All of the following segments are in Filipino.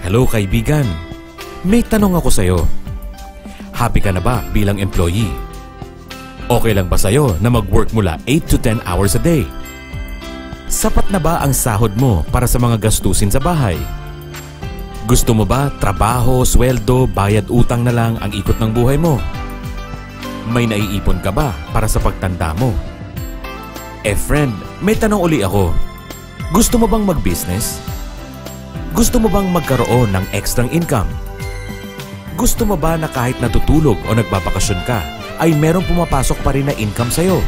Hello kaibigan, may tanong ako sa'yo. Happy ka na ba bilang employee? Okay lang ba sa'yo na mag-work mula 8 to 10 hours a day? Sapat na ba ang sahod mo para sa mga gastusin sa bahay? Gusto mo ba trabaho, sweldo, bayad utang na lang ang ikot ng buhay mo? May naiipon ka ba para sa pagtanda mo? Friend, may tanong uli ako. Gusto mo bang mag-business? Gusto mo bang magkaroon ng extra income? Gusto mo ba na kahit natutulog o nagbabakasyon ka, ay merong pumapasok pa rin na income sa'yo?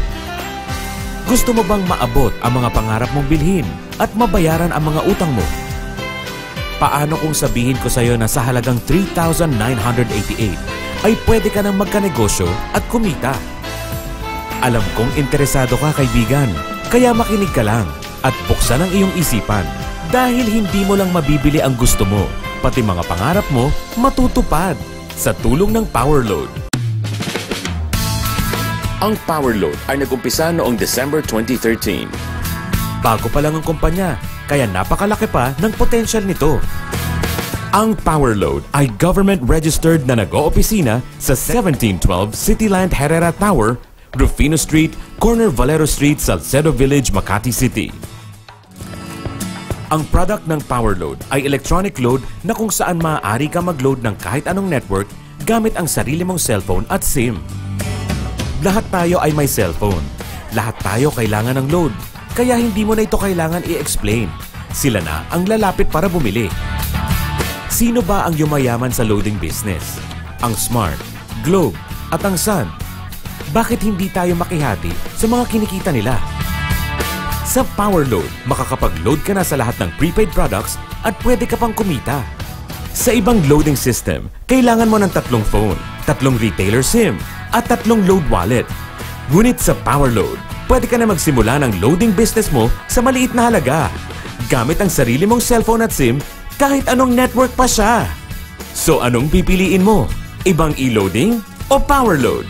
Gusto mo bang maabot ang mga pangarap mong bilhin at mabayaran ang mga utang mo? Paano kung sabihin ko sa'yo na sa halagang 3,988 ay pwede ka nang magkanegosyo at kumita? Alam kong interesado ka kaibigan, kaya makinig ka lang at buksan ang iyong isipan. Dahil hindi mo lang mabibili ang gusto mo, pati mga pangarap mo matutupad sa tulong ng Powerload. Ang Powerload ay nag-umpisa noong December 2013. Bago pa lang ang kumpanya, kaya napakalaki pa ng potensyal nito. Ang Powerload ay government-registered na nag-oopisina sa 1712 Cityland Herrera Tower, Rufino Street, Corner Valero Street, Salcedo Village, Makati City. Ang product ng Powerload ay electronic load na kung saan maaari ka mag-load ng kahit anong network gamit ang sarili mong cellphone at SIM. Lahat tayo ay may cellphone. Lahat tayo kailangan ng load. Kaya hindi mo na ito kailangan i-explain. Sila na ang lalapit para bumili. Sino ba ang yumayaman sa loading business? Ang Smart, Globe at ang Sun. Bakit hindi tayo makihati sa mga kinikita nila? Sa Powerload, makakapag-load ka na sa lahat ng prepaid products at pwede ka pang kumita. Sa ibang loading system, kailangan mo ng 3 phone, 3 retailer SIM, at 3 load wallet. Ngunit sa Powerload, pwede ka na magsimula ng loading business mo sa maliit na halaga. Gamit ang sarili mong cellphone at SIM, kahit anong network pa siya. So anong pipiliin mo? Ibang e-loading o Powerload?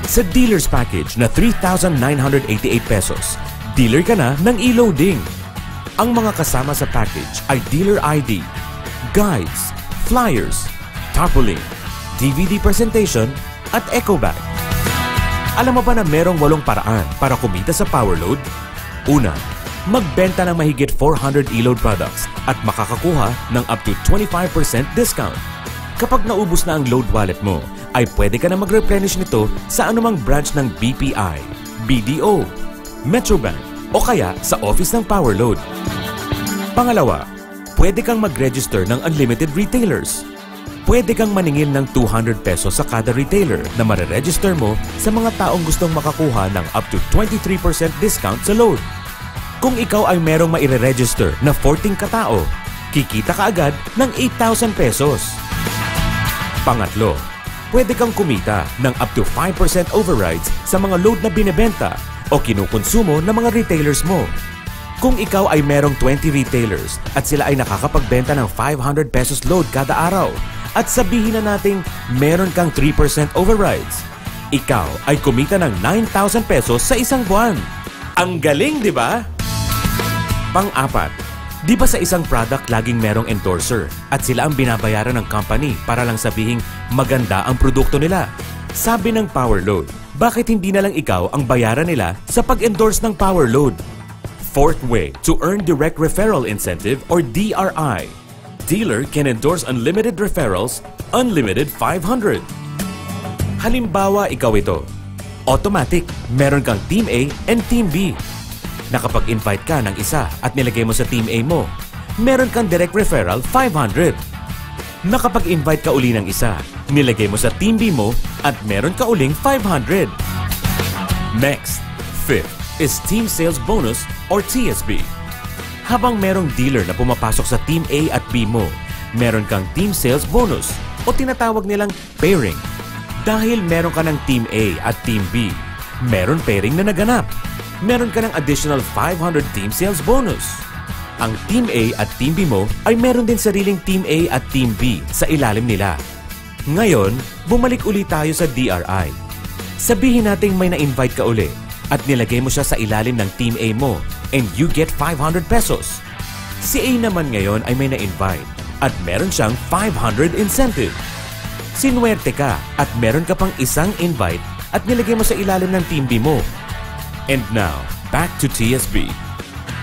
Sa dealer's package na 3,988 pesos, dealer ka na ng e-loading. Ang mga kasama sa package ay dealer ID, guides, flyers, tarpaulin, DVD presentation, at eco bag. Alam mo ba na merong 8 paraan para kumita sa Powerload? Una, magbenta ng mahigit 400 e-load products at makakakuha ng up to 25% discount. Kapag naubos na ang load wallet mo, ay pwede ka na mag-replenish nito sa anumang branch ng BPI, BDO, Metrobank o kaya sa office ng Powerload. Pangalawa, pwede kang mag-register ng unlimited retailers. Pwede kang maningil ng 200 pesos sa kada retailer na mare-register mo sa mga taong gustong makakuha ng up to 23% discount sa load. Kung ikaw ay merong maire-register na 14 katao, kikita ka agad ng 8,000 pesos. Pangatlo, pwede kang kumita ng up to 5% overrides sa mga load na binebenta o kinukonsumo ng mga retailers mo. Kung ikaw ay merong 20 retailers at sila ay nakakapagbenta ng 500 pesos load kada araw at sabihin na nating meron kang 3% overrides, ikaw ay kumita ng 9,000 pesos sa isang buwan. Ang galing, di ba? Pang-apat, di ba sa isang product laging merong endorser at sila ang binabayaran ng company para lang sabihing maganda ang produkto nila? Sabi ng Powerload, bakit hindi na lang ikaw ang bayaran nila sa pag-endorse ng Powerload? Fourth way to earn direct referral incentive or DRI. Dealer can endorse unlimited referrals, unlimited 500. Halimbawa, ikaw ito. Automatic, meron kang Team A and Team B. Nakapag-invite ka ng isa at nilagay mo sa Team A mo, meron kang direct referral 500. Nakapag-invite ka uli ng isa, nilagay mo sa Team B mo at meron ka uling 500. Next, fifth is Team Sales Bonus or TSB. Habang merong dealer na pumapasok sa Team A at B mo, meron kang Team Sales Bonus o tinatawag nilang pairing. Dahil meron ka ng Team A at Team B, meron pairing na naganap. Meron ka ng additional 500 Team Sales Bonus. Ang Team A at Team B mo ay meron din sariling Team A at Team B sa ilalim nila. Ngayon, bumalik uli tayo sa DRI. Sabihin nating may na-invite ka uli at nilagay mo siya sa ilalim ng Team A mo and you get 500 pesos. Si A naman ngayon ay may na-invite at meron siyang 500 incentive. Sinuwerte ka at meron ka pang isang invite at nilagay mo sa ilalim ng Team B mo. And now, back to TSB.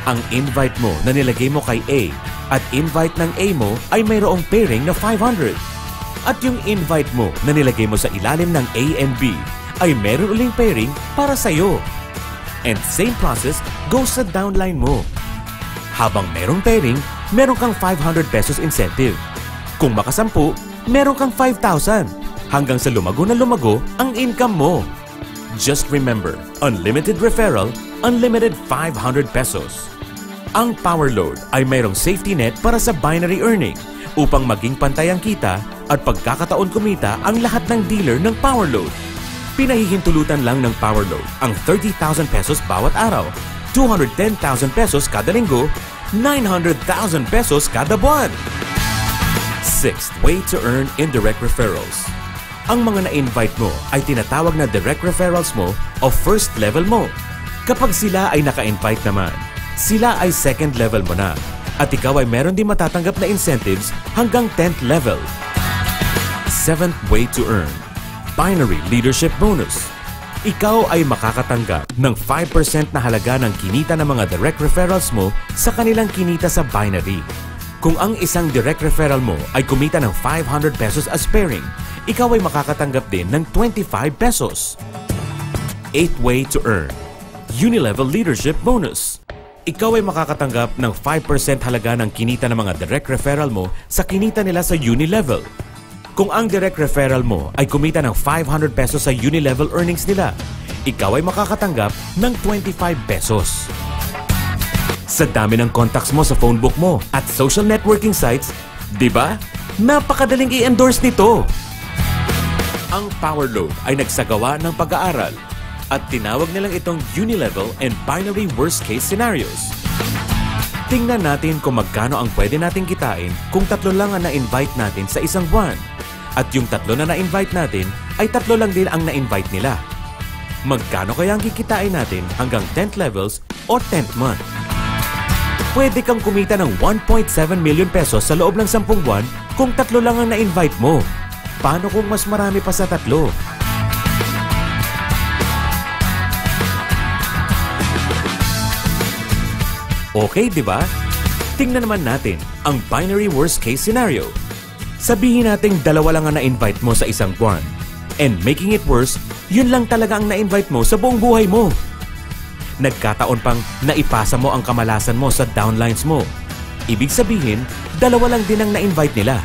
Ang invite mo na nilagay mo kay A at invite ng A mo ay mayroong pairing na 500. At yung invite mo na nilagay mo sa ilalim ng A and B ay meron uling pairing para sa'yo. And same process goes sa downline mo. Habang merong pairing, meron kang 500 pesos incentive. Kung makasampu, meron kang 5,000. Hanggang sa lumago na lumago ang income mo. Just remember, unlimited referral, unlimited 500 pesos. Ang Power Load ay mayroong safety net para sa binary earning upang maging pantay ang kita at pagkakataon kumita ang lahat ng dealer ng Power Load. Pinahihintulutan lang ng Power Load ang 30,000 pesos bawat araw, 210,000 pesos kada linggo, 900,000 pesos kada buwan. Sixth way to earn indirect referrals. Ang mga na-invite mo ay tinatawag na direct referrals mo o first level mo. Kapag sila ay naka-invite naman, sila ay second level mo na at ikaw ay meron din matatanggap na incentives hanggang 10th level. Seventh way to earn, binary leadership bonus. Ikaw ay makakatanggap ng 5% na halaga ng kinita ng mga direct referrals mo sa kanilang kinita sa binary. Kung ang isang direct referral mo ay kumita ng 500 pesos as pairing, ikaw ay makakatanggap din ng 25 pesos. Eighth way to earn, unilevel leadership bonus. Ikaw ay makakatanggap ng 5% halaga ng kinita ng mga direct referral mo sa kinita nila sa unilevel. Kung ang direct referral mo ay kumita ng 500 pesos sa unilevel earnings nila, ikaw ay makakatanggap ng 25 pesos. Sa dami ng contacts mo sa phone book mo at social networking sites, di ba? Napakadaling i-endorse nito! Ang Power Load ay nagsagawa ng pag-aaral at tinawag nilang itong unilevel and binary worst-case scenarios. Tingnan natin kung magkano ang pwede nating kitain kung 3 lang ang na-invite natin sa isang buwan. At yung 3 na na-invite natin ay 3 lang din ang na-invite nila. Magkano kaya ang kikitain natin hanggang 10th levels o 10th month? Pwede kang kumita ng 1.7 million pesos sa loob ng 10 buwan kung 3 lang ang na-invite mo. Paano kung mas marami pa sa 3? Okay, di ba? Tingnan naman natin ang binary worst case scenario. Sabihin nating 2 lang ang na-invite mo sa isang buwan. And making it worse, yun lang talaga ang na-invite mo sa buong buhay mo. Nagkataon pang naipasa mo ang kamalasan mo sa downlines mo. Ibig sabihin, 2 lang din ang na-invite nila.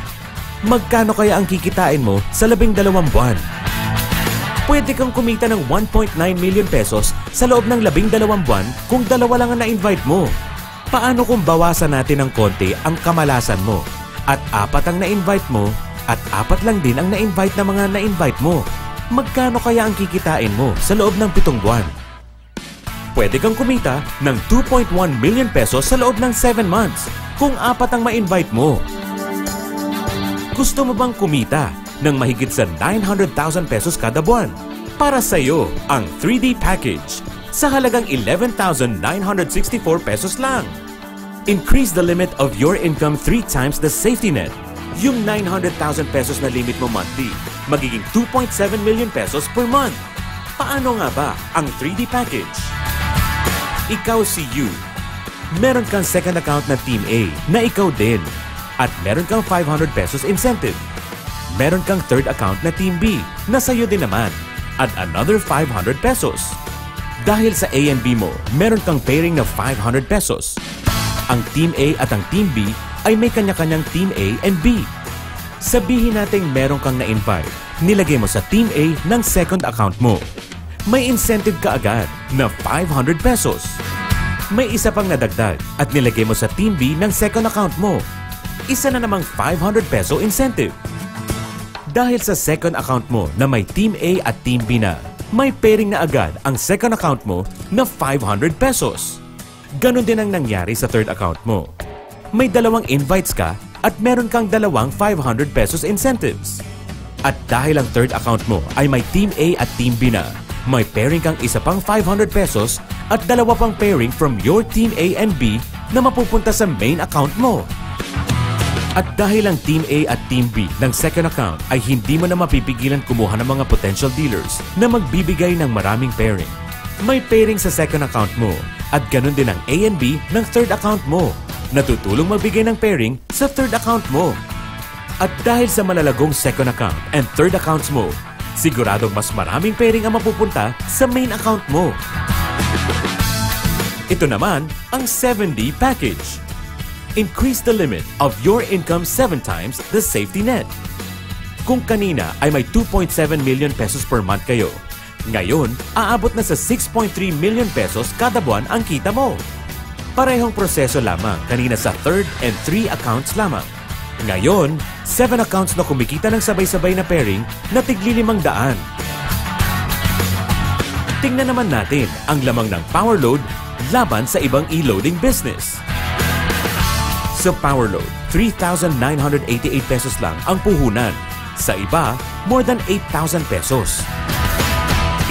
Magkano kaya ang kikitain mo sa 12 buwan? Pwede kang kumita ng 1.9 million pesos sa loob ng 12 buwan kung 2 lang ang na-invite mo. Paano kung bawasan natin ng konti ang kamalasan mo at 4 ang na-invite mo at 4 lang din ang na-invite na mga na-invite mo? Magkano kaya ang kikitain mo sa loob ng 7 buwan? Pwede kang kumita ng 2.1 million pesos sa loob ng 7 months kung 4 ang ma-invite mo. Gusto mo bang kumita ng mahigit sa 900,000 pesos kada buwan? Para sa iyo ang 3D package sa halagang 11,964 pesos lang. Increase the limit of your income 3 times the safety net. Yung 900,000 pesos na limit mo monthly, magiging 2.7 million pesos per month. Paano nga ba ang 3D package? Ikaw si you. Meron kang second account na Team A na ikaw din. At meron kang 500 pesos incentive. Meron kang third account na Team B na sa'yo din naman. At another 500 pesos. Dahil sa A and B mo, meron kang pairing na 500 pesos. Ang Team A at ang Team B ay may kanya-kanyang Team A and B. Sabihin nating meron kang na-invite, nilagay mo sa Team A ng second account mo. May incentive ka agad na 500 pesos. May isa pang nadagdag at nilagay mo sa Team B ng second account mo. Isa na namang 500 peso incentive. Dahil sa second account mo na may Team A at Team B na, may pairing na agad ang second account mo na 500 pesos. Ganon din ang nangyari sa third account mo. May 2 invites ka at meron kang 2 500 pesos incentives. At dahil ang third account mo ay may Team A at Team B na, may pairing kang isa pang 500 pesos at 2 pang pairing from your Team A and B na mapupunta sa main account mo. At dahil ang Team A at Team B ng second account ay hindi mo na mapipigilan kumuha ng mga potential dealers na magbibigay ng maraming pairing. May pairing sa second account mo at ganun din ang A and B ng third account mo. Natutulong magbigay ng pairing sa third account mo. At dahil sa malalagong second account and third accounts mo, siguradong mas maraming pairing ang mapupunta sa main account mo. Ito naman ang 7D package. Increase the limit of your income 7 times the safety net. Kung kanina ay may 2.7 million pesos per month kayo, ngayon aabot na sa 6.3 million pesos kada buwan ang kita mo. Parehong proseso lamang kanina sa third and 3 accounts lamang. Ngayon, 7 accounts na kumikita ng sabay-sabay na pairing na tigli 500. Tingnan naman natin ang lamang ng Powerload laban sa ibang e-loading business. Sa Powerload, 3,988 pesos lang ang puhunan. Sa iba, more than 8,000 pesos.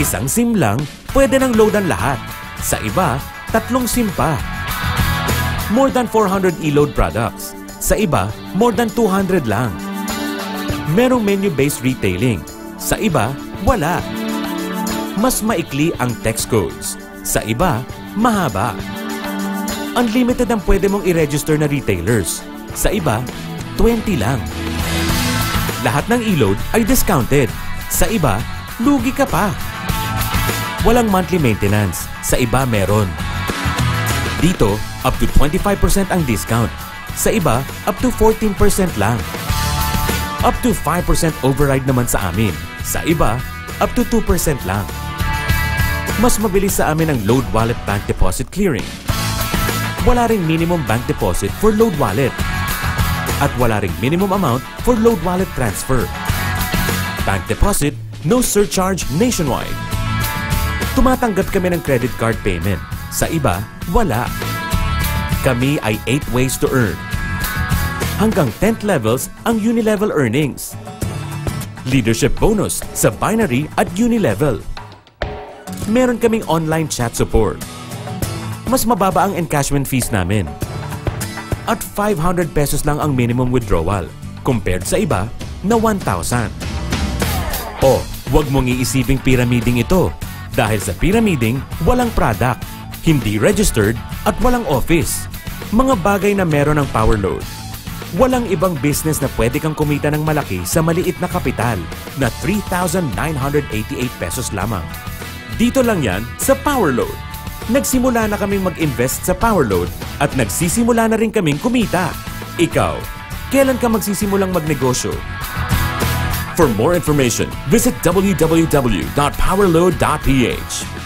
Isang SIM lang, pwede nang loadan lahat. Sa iba, 3 SIM pa. More than 400 e-load products. Sa iba, more than 200 lang. Merong menu-based retailing. Sa iba, wala. Mas maikli ang text codes. Sa iba, mahaba. Unlimited ang pwede mong i-register na retailers. Sa iba, 20 lang. Lahat ng e-load ay discounted. Sa iba, lugi ka pa. Walang monthly maintenance. Sa iba, meron. Dito, up to 25% ang discount. Sa iba, up to 14% lang. Up to 5% override naman sa amin. Sa iba, up to 2% lang. Mas mabilis sa amin ang Load Wallet Bank Deposit Clearing. Wala ring minimum bank deposit for Load Wallet. At wala ring minimum amount for Load Wallet transfer. Bank deposit, no surcharge nationwide. Tumatanggap kami ng credit card payment. Sa iba, wala. Kami ay 8 ways to earn. Hanggang 10th levels ang uni-level earnings. Leadership bonus sa binary at uni-level. Meron kaming online chat support. Mas mababa ang encashment fees namin. At 500 pesos lang ang minimum withdrawal compared sa iba na 1,000. O, huwag mong iisiping pyramiding ito dahil sa pyramiding walang product, hindi registered at walang office. Mga bagay na meron ng Powerload. Walang ibang business na pwede kang kumita ng malaki sa maliit na kapital na 3,988 pesos lamang. Dito lang yan sa Powerload. Nagsimula na kaming mag-invest sa Powerload at nagsisimula na rin kaming kumita. Ikaw, kailan ka magsisimulang magnegosyo? For more information, visit www.powerload.ph.